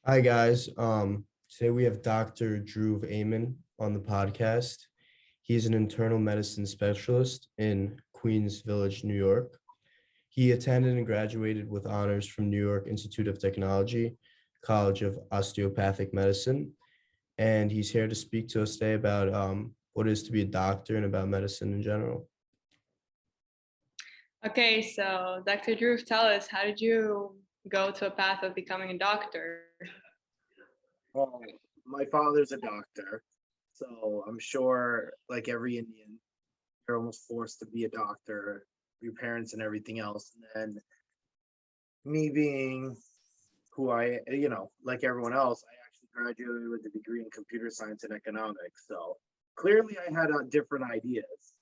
Hi guys. Today we have Dr. Dhruv Amen on the podcast. He is an internal medicine specialist in Queens Village, New York. He attended and graduated with honors from New York Institute of Technology, College of Osteopathic Medicine, and he's here to speak to us today about what it is to be a doctor and about medicine in general. Okay, so Dr. Dhruv, tell us, how did you go to a path of becoming a doctor? Well, my father's a doctor, so I'm sure, like every Indian, you're almost forced to be a doctor, your parents and everything else. And then me being who like everyone else, I actually graduated with a degree in computer science and economics. So clearly I had different ideas.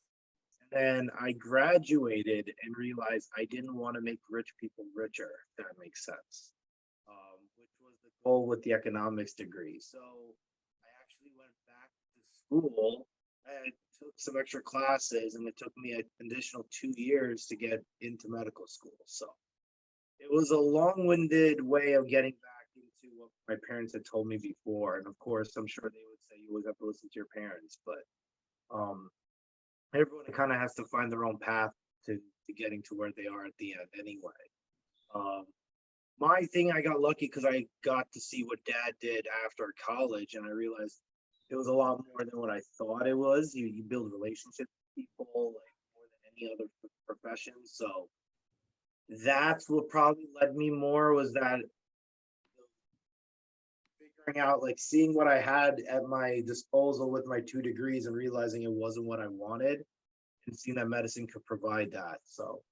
And then I graduated and realized I didn't want to make rich people richer, if that makes sense. Which was the goal with the economics degree. So I actually went back to school and took some extra classes, and it took me an additional 2 years to get into medical school. So it was a long-winded way of getting back into what my parents had told me before. And of course, I'm sure they would say you always have to listen to your parents, but everyone kind of has to find their own path to getting to where they are at the end anyway. My thing, I got lucky because I got to see what dad did after college, and I realized it was a lot more than what I thought it was. You build relationships with people like more than any other profession. So that's what probably led me more, was that figuring out, like, seeing what I had at my disposal with my 2 degrees and realizing it wasn't what I wanted, and seeing that medicine could provide that. So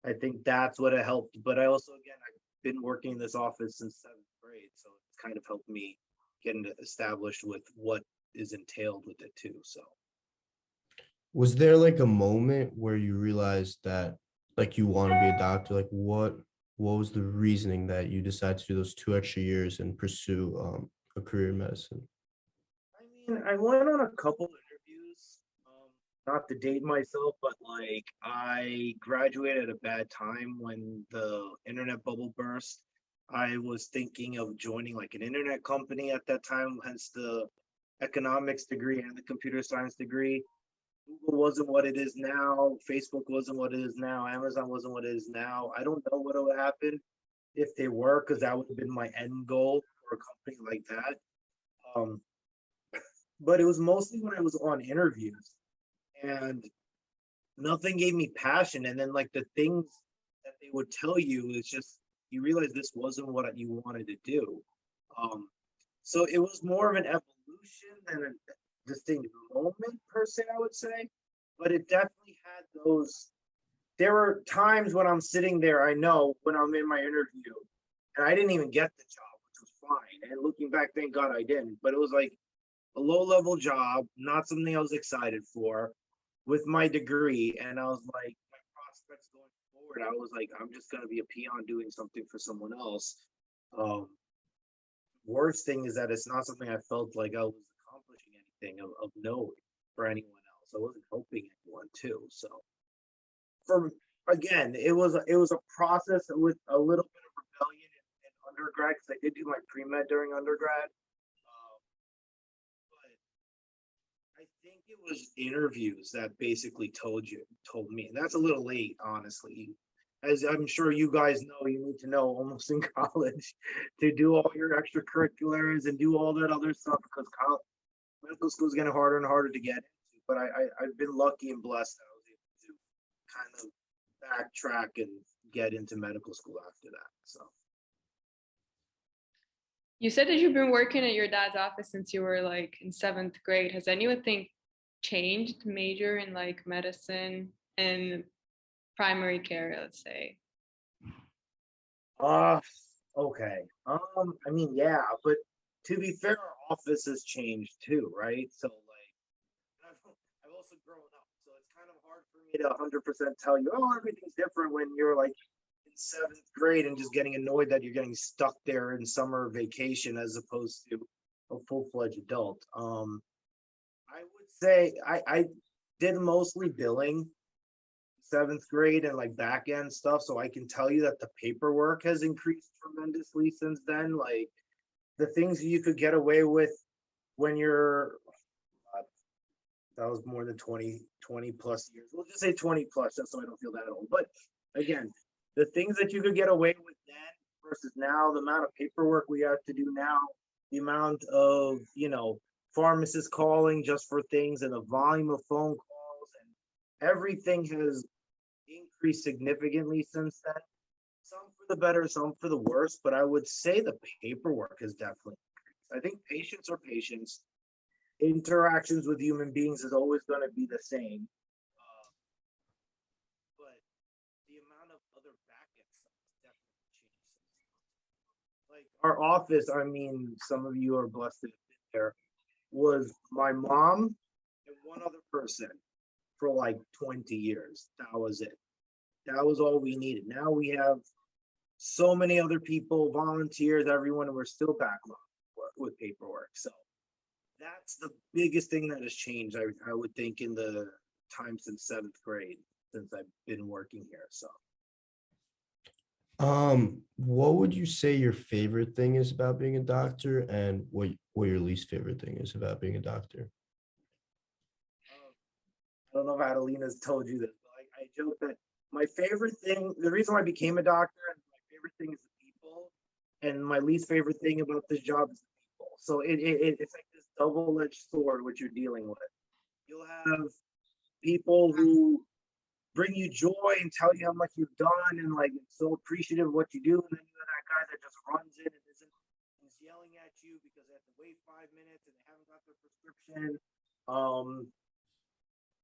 I think that's what it helped. But I also, again, I've been working in this office since 7th grade, so it's kind of helped me get established with what is entailed with it too. So Was there like a moment where you realized that like you want to be a doctor? Like what was the reasoning that you decided to do those 2 extra years and pursue a career in medicine? I mean, I went on a couple interviews, not to date myself, but like I graduated at a bad time when the internet bubble burst. I was thinking of joining like an internet company at that time, hence the economics degree and the computer science degree. Google wasn't what it is now. Facebook wasn't what it is now. Amazon wasn't what it is now. I don't know what would happen if they were, because that would have been my end goal for a company like that. Um, but it was mostly when I was on interviews and nothing gave me passion. And then like the things that they would tell you, it's just, you realize this wasn't what you wanted to do. So it was more of an evolution than a distinct moment per se, I would say. But it definitely had those. There were times when I'm sitting there, I know when I'm in my interview, and I didn't even get the job, which was fine. And looking back, thank God I didn't. But it was like a low-level job, not something I was excited for, with my degree. And I was like, my prospects going forward, I was like, I'm just going to be a peon doing something for someone else. Worst thing is that it's not something I felt like I was accomplishing anything of note for anyone else. I wasn't helping anyone too. So for, again, it was a process with a little bit of rebellion in undergrad, because I did do my pre-med during undergrad. But I think it was interviews that basically told me, and that's a little late, honestly. As I'm sure you guys know, you need to know almost in college to do all your extracurriculars and do all that other stuff, because medical school is getting harder and harder to get into. But I've been lucky and blessed that I was able to kind of backtrack and get into medical school after that. So You said that you've been working at your dad's office since you were like in 7th grade. Has anything changed major in like medicine and primary care, let's say? okay. I mean, yeah, but to be fair, our office has changed too, right? So like I've also grown up, so it's kind of hard for me to 100% tell you, oh, everything's different when you're like in 7th grade and just getting annoyed that you're getting stuck there in summer vacation as opposed to a full-fledged adult. I would say I did mostly billing 7th grade and like back end stuff. So I can tell you that the paperwork has increased tremendously since then. Like the things you could get away with when you're, that was more than 20 plus years. We'll just say 20 plus, just so I don't feel that old. But again, the things that you could get away with then versus now, the amount of paperwork we have to do now, the amount of, pharmacists calling just for things and the volume of phone calls and everything has increased significantly since then. Some for the better, some for the worse, but I would say the paperwork has definitely increased. I think patients are patients. Interactions with human beings is always going to be the same. But the amount of other back-end stuff has definitely changed. Like our office, I mean, some of you are blessed to have been there, was my mom and one other person for like 20 years. That was it. That was all we needed. Now we have so many other people, volunteers, everyone, and we're still backlogged with paperwork. So that's the biggest thing that has changed, I would think, in the time since 7th grade, since I've been working here. So what would you say your favorite thing is about being a doctor, and what your least favorite thing is about being a doctor? I don't know if Adelina's told you this, but I joke that my favorite thing, the reason why I became a doctor, and my favorite thing is the people, and my least favorite thing about this job is the people. So it's like this double-edged sword which you're dealing with. You'll have people who bring you joy and tell you how much you've done and like so appreciative of what you do, and then you have that guy that just runs in and is yelling at you because they have to wait 5 minutes and they haven't got their prescription.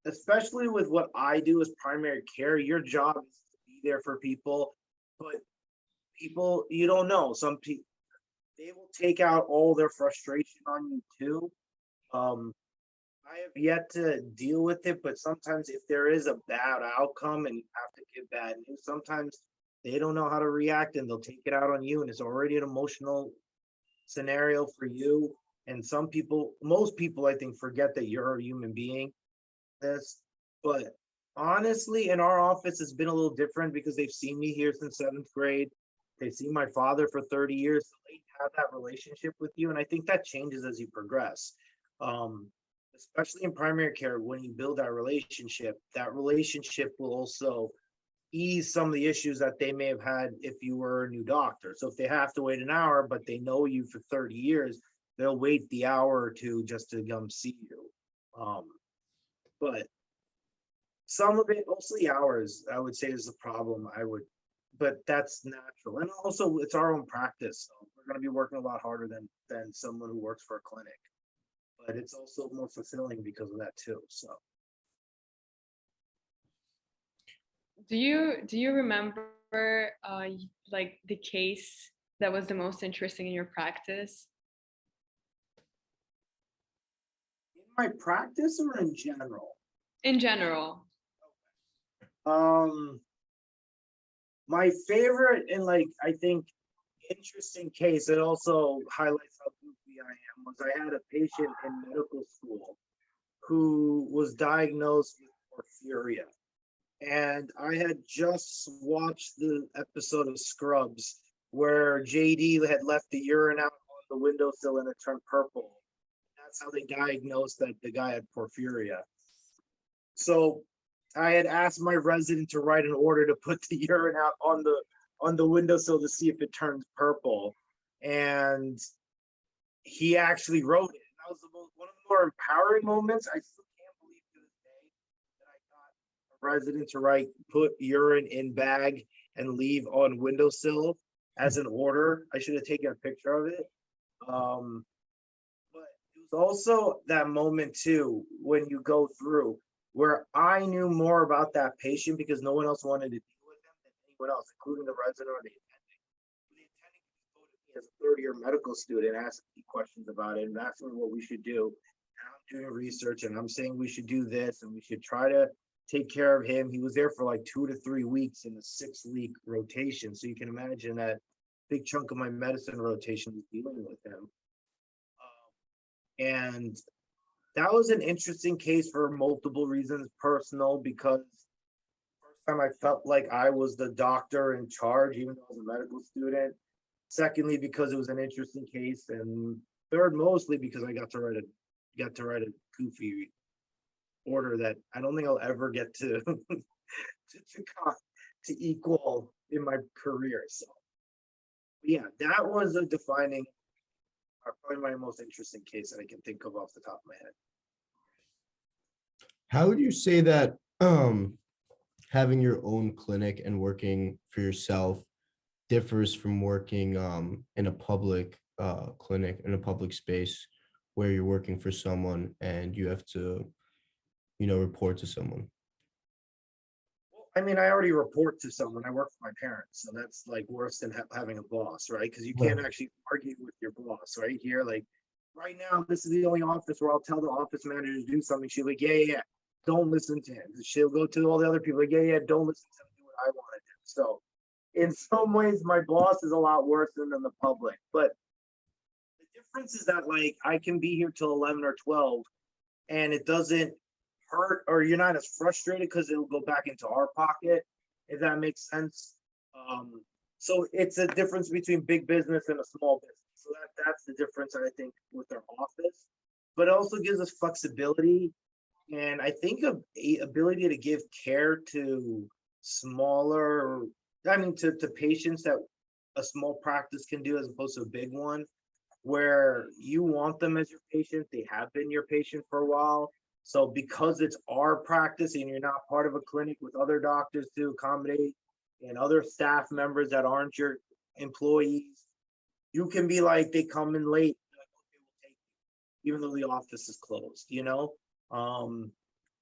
Especially with what I do as primary care, your job is to be there for people, but people, you don't know. Some people, they will take out all their frustration on you too. I have yet to deal with it, but sometimes if there is a bad outcome and you have to give bad news, sometimes they don't know how to react and they'll take it out on you, and it's already an emotional scenario for you. And some people, most people, I think, forget that you're a human being. But honestly, in our office, it's been a little different because they've seen me here since 7th grade. They've seen my father for 30 years. So they have that relationship with you, and I think that changes as you progress. Especially in primary care, when you build that relationship will also ease some of the issues that they may have had if you were a new doctor. So if they have to wait an hour, but they know you for 30 years, they'll wait the hour or two just to come see you. But some of it, mostly hours, I would say is the problem. But that's natural. And also it's our own practice. So we're going to be working a lot harder than someone who works for a clinic. But it's also more fulfilling because of that too. So Do you remember like the case that was the most interesting in your practice? in my practice or in general? In general. My favorite and I think interesting case, it also highlights how goofy I am, was I had a patient in medical school who was diagnosed with porphyria. And I had just watched the episode of Scrubs where JD had left the urine out on the windowsill and it turned purple. That's how they diagnosed that the guy had porphyria. So I had asked my resident to write an order to put the urine out on the windowsill to see if it turns purple, and he actually wrote it. And that was one of the more empowering moments. I still can't believe to this day that I got a resident to put urine in bag and leave on windowsill as an order. I should have taken a picture of it. But it was also that moment too when you go through where I knew more about that patient because no one else wanted to deal with them than anyone else, including the resident or the attending. The attending go to me as a third-year medical student, asking me questions about it and asking me what we should do. And I'm doing research and I'm saying we should do this and we should try to take care of him. He was there for like 2 to 3 weeks in a 6-week rotation. So you can imagine that big chunk of my medicine rotation was dealing with him. And that was an interesting case for multiple reasons. Personal, because first time I felt like I was the doctor in charge, even though I was a medical student. Secondly, because it was an interesting case, and third, mostly because I got to write a goofy order that I don't think I'll ever get to to equal in my career. So yeah, that was a defining, probably my most interesting case that I can think of off the top of my head. How would you say that having your own clinic and working for yourself differs from working in a public clinic, in a public space where you're working for someone and you have to, report to someone? I mean, I already report to someone. I work for my parents, so that's like worse than having a boss, right? Because you can't Right. actually argue with your boss, right? Here, like right now, this is the only office where I'll tell the office manager to do something. She's like, yeah, don't listen to him. She'll go to all the other people, like, yeah, don't listen to him, do what I want to do. So in some ways, my boss is a lot worse than the public. But the difference is that like I can be here till 11 or 12 and it doesn't hurt, or you're not as frustrated because it'll go back into our pocket, if that makes sense. So it's a difference between big business and a small business. So that's the difference, I think, with our office. But it also gives us flexibility, and I think a ability to give care to smaller, I mean, to patients that a small practice can do as opposed to a big one, where you want them as your patient. They have been your patient for a while. So because it's our practice and you're not part of a clinic with other doctors to accommodate and other staff members that aren't your employees, you can be like, they come in late, like, okay, we'll take you, even though the office is closed,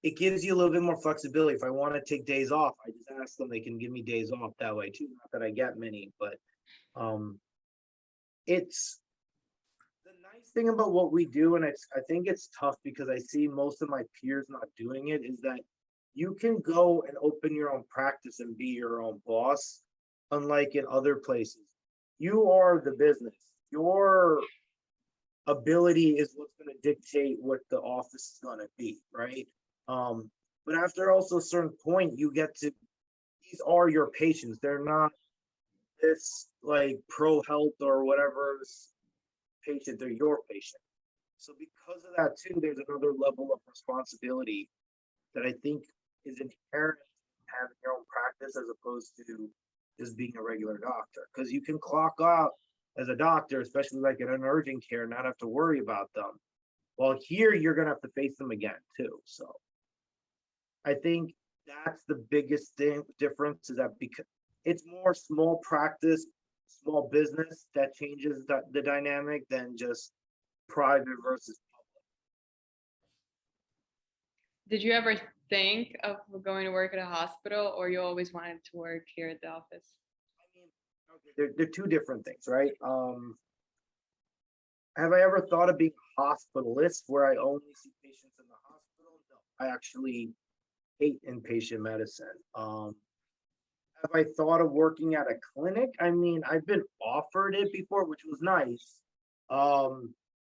it gives you a little bit more flexibility. If I want to take days off, I just ask them, they can give me days off that way too. Not that I get many, but it's the nice thing about what we do, and I think it's tough because I see most of my peers not doing it, is that you can go and open your own practice and be your own boss, unlike in other places. You are the business. Your ability is what's going to dictate what the office is going to be, right? But after also a certain point, you get to, these are your patients. They're not this like pro health or whatever patient, they're your patient. So because of that too, there's another level of responsibility that I think is inherent in having your own practice as opposed to just being a regular doctor. Because you can clock out as a doctor, especially like in an urgent care, not have to worry about them. Well, here you're gonna have to face them again too. So I think that's the biggest difference, is that because it's more small practice, small business, that changes the dynamic than just private versus public. Did you ever think of going to work at a hospital, or you always wanted to work here at the office? I mean, okay, they're two different things, right? Have I ever thought of being a hospitalist where I only see patients in the hospital? No, I actually hate inpatient medicine. Have I thought of working at a clinic? I mean, I've been offered it before, which was nice.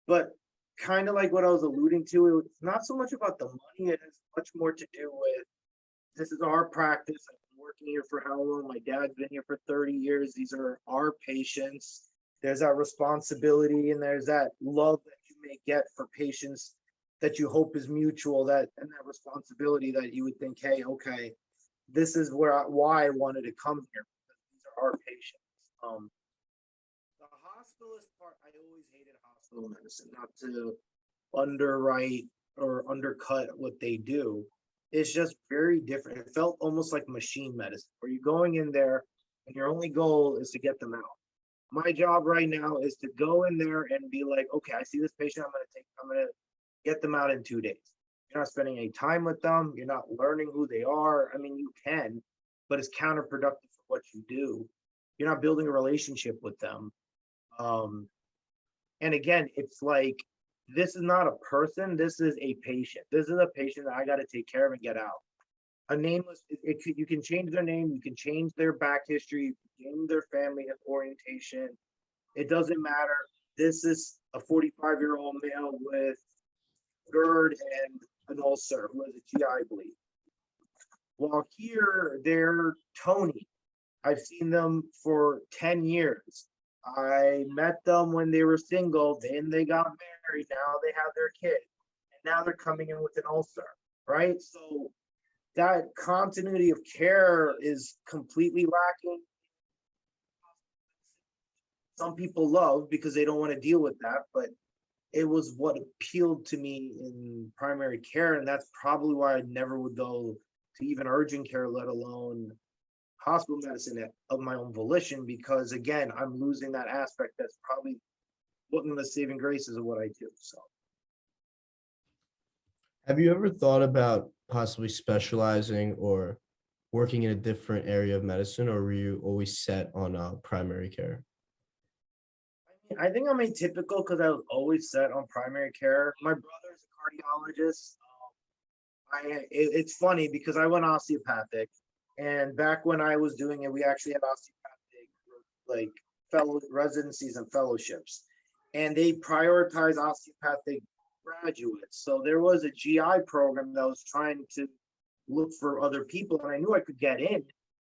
But kind of like what I was alluding to, it's not so much about the money. It has much more to do with, this is our practice. I've been working here for how long? My dad's been here for 30 years. These are our patients. There's that responsibility and there's that love that you may get for patients that you hope is mutual, and that responsibility that you would think, hey, okay, this is why I wanted to come here, because these are our patients. The hospitalist part, I always hated hospital medicine, not to underwrite or undercut what they do. It's just very different. It felt almost like machine medicine, where you're going in there and your only goal is to get them out. My job right now is to go in there and be like, okay, I see this patient, I'm gonna get them out in 2 days. You're not spending any time with them. You're not learning who they are. I mean, you can, but it's counterproductive for what you do. You're not building a relationship with them. And again, it's like, this is not a person. This is a patient. This is a patient that I got to take care of and get out. A nameless, you can change their name. You can change their back history. You can change their family orientation. It doesn't matter. This is a 45-year-old male with GERD and an ulcer who has a GI bleed. While here, they're Tony. I've seen them for 10 years. I met them when they were single, then they got married, now they have their kid, and now they're coming in with an ulcer, right? So that continuity of care is completely lacking. Some people love because they don't want to deal with that, but it was what appealed to me in primary care, and that's probably why I never would go to even urgent care, let alone hospital medicine of my own volition, because again, I'm losing that aspect that's probably one of the saving graces of what I do. So Have you ever thought about possibly specializing or working in a different area of medicine, or were you always set on primary care? I think I'm atypical because I was always set on primary care. My brother's a cardiologist. It's funny because I went osteopathic, and back when I was doing it, we actually had osteopathic like fellow residencies and fellowships, and they prioritize osteopathic graduates. So there was a GI program that was trying to look for other people, and I knew I could get in.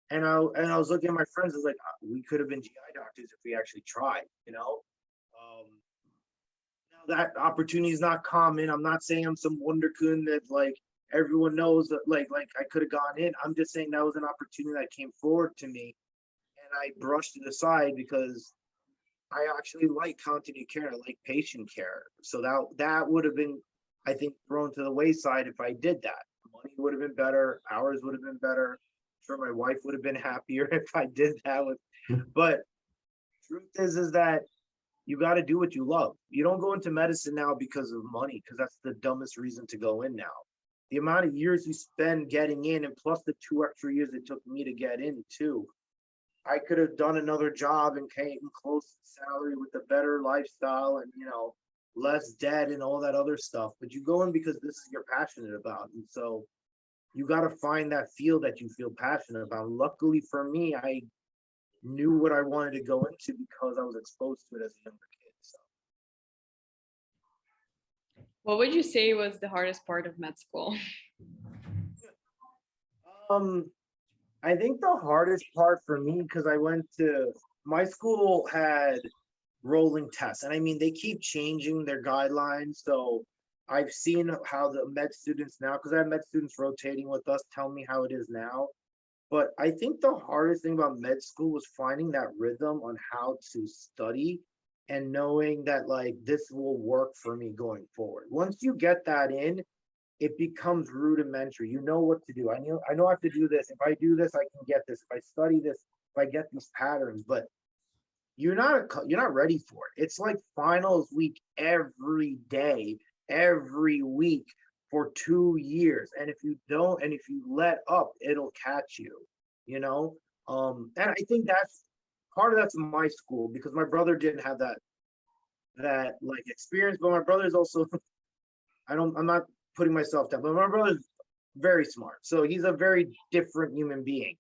And I was looking at my friends, I was like, we could have been GI doctors if we actually tried, you know. Now that opportunity is not common. I'm not saying I'm some wonderkind that like everyone knows that like I could have gone in. I'm just saying that was an opportunity that came forward to me, and I brushed it aside because I actually like continuity care. I like patient care. So that would have been, I think, thrown to the wayside if I did that. Money would have been better. Hours would have been better. I'm sure my wife would have been happier if I did that. But truth is that you got to do what you love. You don't go into medicine now because of money, because that's the dumbest reason to go in now. The amount of years you spend getting in, and plus the 2 extra years it took me to get in too. I could have done another job and came close to salary with a better lifestyle and, less debt and all that other stuff. But you go in because this is you're passionate about. And so you got to find that field that you feel passionate about. Luckily for me, I knew what I wanted to go into because I was exposed to it as a younger kid. So What would you say was the hardest part of med school? um I think the hardest part for me, because I went to my school had rolling tests. And I mean, they keep changing their guidelines. So I've seen how the med students now, because I have med students rotating with us, tell me how it is now. But I think the hardest thing about med school was finding that rhythm on how to study and knowing that like this will work for me going forward. Once you get that in, it becomes rudimentary. You know what to do. I know I have to do this. If I do this, I can get this. If I study this, if I get these patterns, but you're not ready for it. It's like finals week every day, every week for 2 years. And if you let up, it'll catch you, you know? And I think that's part of that's my school because my brother didn't have that like experience, but my brother's also I'm not putting myself down, but my brother's very smart. So he's a very different human being.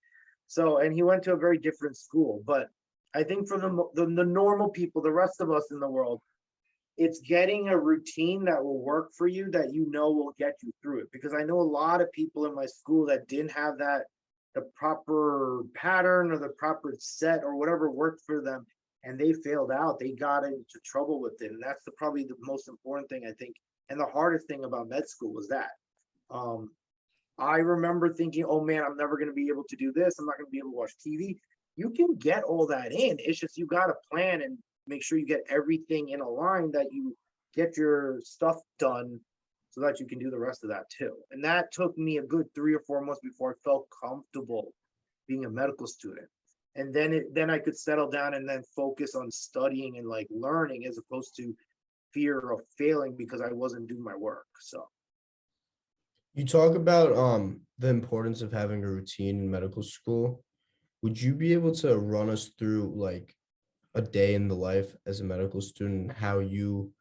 So, and he went to a very different school. But I think for the normal people, the rest of us in the world, it's getting a routine that will work for you that you know will get you through it. Because I know a lot of people in my school that didn't have the proper pattern or the proper set or whatever worked for them, and they failed out. They got into trouble with it. And that's probably the most important thing, I think. And the hardest thing about med school was that. Um, I remember thinking, oh man, I'm never going to be able to do this. I'm not going to be able to watch TV. You can get all that in. It's just you got to plan and make sure you get everything in a line that you get your stuff done so that you can do the rest of that too. And that took me a good 3 or 4 months before I felt comfortable being a medical student. And then I could settle down and then focus on studying and like learning as opposed to fear of failing because I wasn't doing my work. So You talk about the importance of having a routine in medical school. Would you be able to run us through like a day in the life as a medical student, how you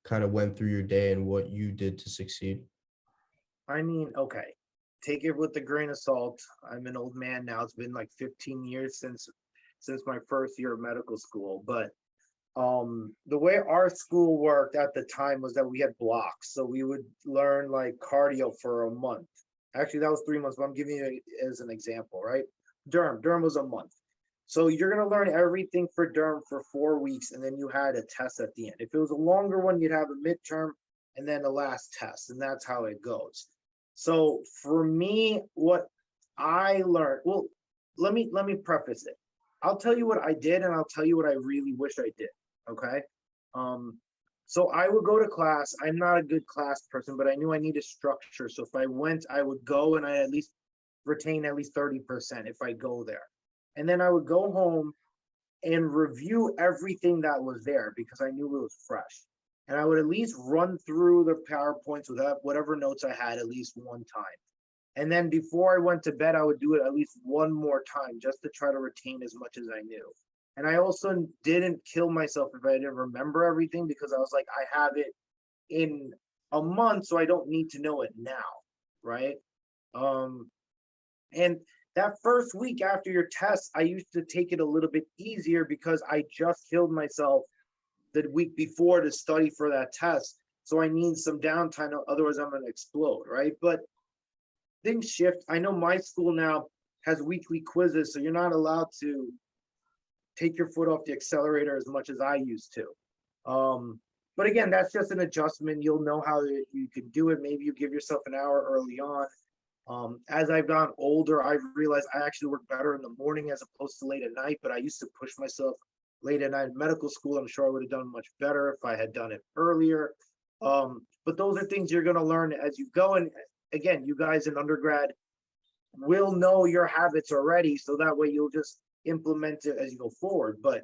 kind of went through your day and what you did to succeed? I mean, okay, take it with a grain of salt. I'm an old man now. It's been like 15 years since my first year of medical school. But the way our school worked at the time was that we had blocks. So we would learn like cardio for a month. Actually, that was 3 months, but I'm giving you as an example, right? Durham was a month. So you're going to learn everything for derm for 4 weeks, and then you had a test at the end. If it was a longer one, you'd have a midterm and then the last test, and that's how it goes. So for me, what I learned, well, let me preface it. I'll tell you what I did, and I'll tell you what I really wish I did. Okay. So I would go to class. I'm not a good class person, but I knew I needed structure. So if I went, I would go and I at least retain at least 30% if I go there. And then I would go home and review everything that was there because I knew it was fresh. And I would at least run through the PowerPoints with whatever notes I had at least one time. And then before I went to bed, I would do it at least one more time just to try to retain as much as I knew. And I also didn't kill myself if I didn't remember everything because I was like, I have it in a month, so I don't need to know it now, right? And that first week after your test, I used to take it a little bit easier because I just killed myself the week before to study for that test. So I need some downtime, otherwise I'm going to explode, right? But things shift. I know my school now has weekly quizzes, so you're not allowed to take your foot off the accelerator as much as I used to. But again, that's just an adjustment. You'll know how you can do it. Maybe you give yourself an hour early on. As I've gotten older, I've realized I actually work better in the morning as opposed to late at night, but I used to push myself late at night in medical school. I'm sure I would have done much better if I had done it earlier. But those are things you're going to learn as you go. And again, you guys in undergrad will know your habits already, so that way you'll just implement it as you go forward. But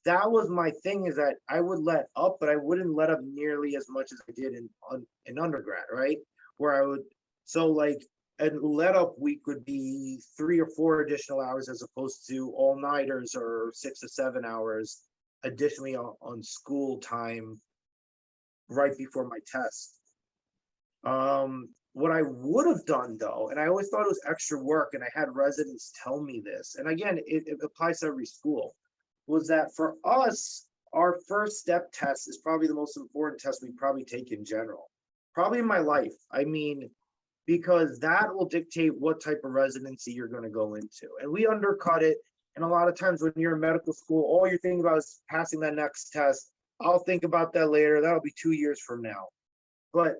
that was my thing, is that I would let up, but I wouldn't let up nearly as much as I did in undergrad, right? Where I would, so like a let up week would be 3 or 4 additional hours as opposed to all nighters or 6 to 7 hours additionally on school time right before my test. What I would have done though, and I always thought it was extra work, and I had residents tell me this, and again, it applies to every school, was that for us, our first step test is probably the most important test we probably take in general, probably in my life. I mean, because that will dictate what type of residency you're going to go into. And we undercut it. And a lot of times when you're in medical school, all you're thinking about is passing that next test. I'll think about that later. That'll be 2 years from now. But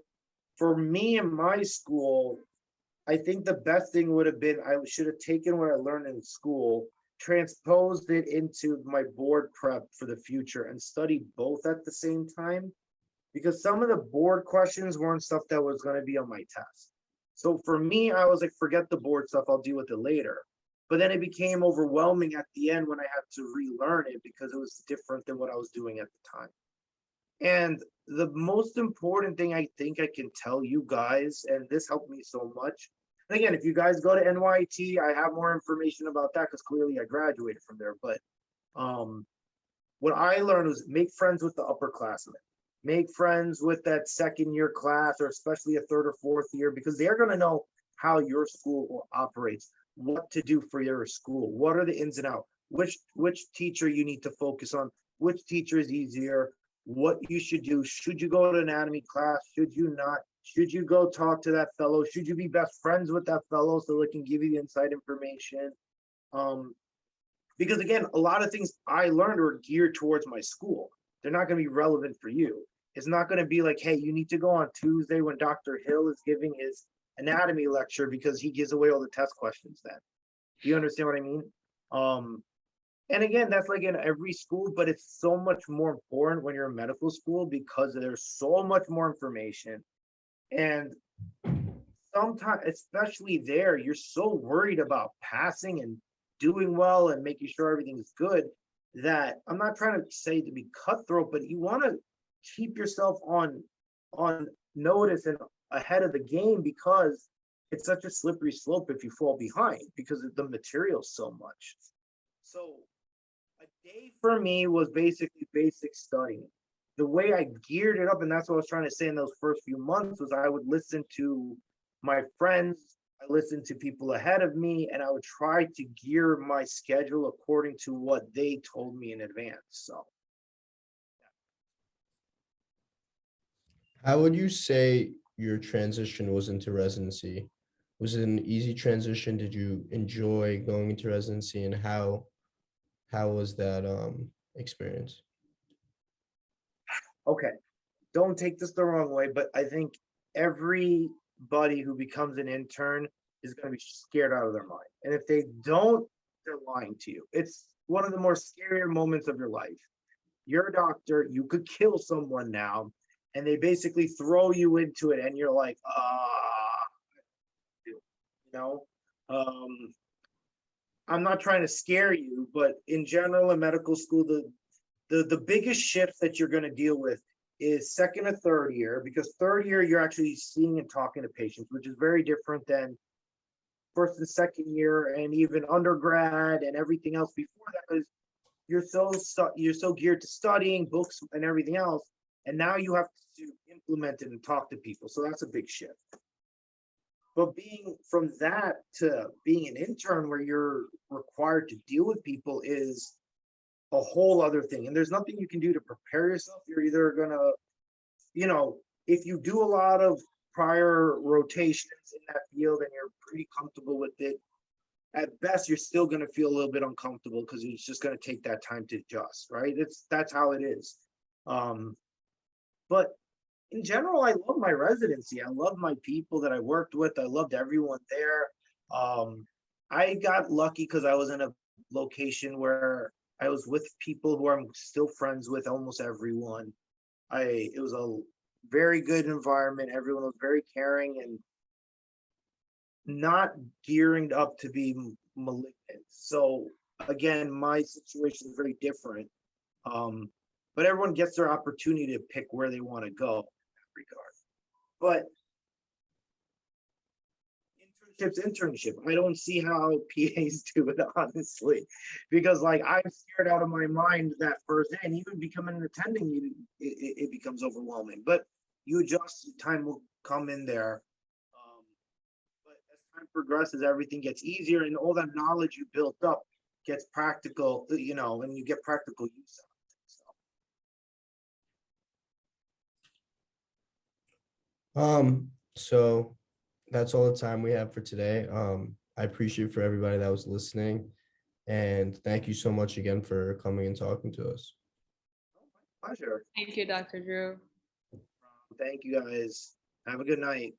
for me in my school, I think the best thing would have been, I should have taken what I learned in school, transposed it into my board prep for the future, and studied both at the same time. Because some of the board questions weren't stuff that was going to be on my test. So for me, I was like, forget the board stuff, I'll deal with it later. But then it became overwhelming at the end when I had to relearn it because it was different than what I was doing at the time. And the most important thing I think I can tell you guys, and this helped me so much. And again, if you guys go to NYT, I have more information about that because clearly I graduated from there. But what I learned was make friends with the upperclassmen. Make friends with that second year class, or especially a third or fourth year, because they're going to know how your school operates, what to do for your school, what are the ins and outs, which teacher you need to focus on, which teacher is easier, what you should do. Should you go to anatomy class? Should you not? Should you go talk to that fellow? Should you be best friends with that fellow so they can give you the inside information? Because again, a lot of things I learned were geared towards my school. They're not going to be relevant for you. It's not going to be like, hey, you need to go on Tuesday when Dr. Hill is giving his anatomy lecture because he gives away all the test questions then. Do you understand what I mean? And again, that's like in every school, but it's so much more important when you're in medical school because there's so much more information. And sometimes, especially there, you're so worried about passing and doing well and making sure everything is good that I'm not trying to say to be cutthroat, but you want to keep yourself on notice and ahead of the game because it's such a slippery slope if you fall behind because the material's so much. So a day for me was basically basic studying. The way I geared it up, and that's what I was trying to say in those first few months, was I would listen to my friends, I listened to people ahead of me, and I would try to gear my schedule according to what they told me in advance. So How would you say your transition was into residency? Was it an easy transition? Did you enjoy going into residency, and how how was that experience? Okay, don't take this the wrong way, but I think everybody who becomes an intern is going to be scared out of their mind. And if they don't, they're lying to you. It's one of the more scarier moments of your life. You're a doctor, you could kill someone now, and they basically throw you into it, and you're like, you know. Um, I'm not trying to scare you, but in general, in medical school, the biggest shift that you're going to deal with is second or third year, because third year you're actually seeing and talking to patients, which is very different than first and second year, and even undergrad and everything else before that, because you're so geared to studying books and everything else, and now you have to implement it and talk to people. So that's a big shift. But being from that to being an intern where you're required to deal with people is a whole other thing. And there's nothing you can do to prepare yourself. You're either gonna, if you do a lot of prior rotations in that field and you're pretty comfortable with it, at best you're still gonna feel a little bit uncomfortable because it's just gonna take that time to adjust, right? That's how it is. But in general, I love my residency. I love my people that I worked with. I loved everyone there. I got lucky because I was in a location where I was with people who I'm still friends with, almost everyone. It was a very good environment. Everyone was very caring and not gearing up to be malignant. So again, my situation is very different. But everyone gets their opportunity to pick where they want to go in that regard. But internship. I don't see how PAs do it, honestly, because like I'm scared out of my mind that first day, and even becoming an attending, it becomes overwhelming. But you adjust, time will come in there. But as time progresses, everything gets easier, and all that knowledge you built up gets practical, and you get practical use of it. So that's all the time we have for today. I appreciate for everybody that was listening, and thank you so much again for coming and talking to us. Pleasure. Thank you, Dr. Drew. Thank you guys. Have a good night.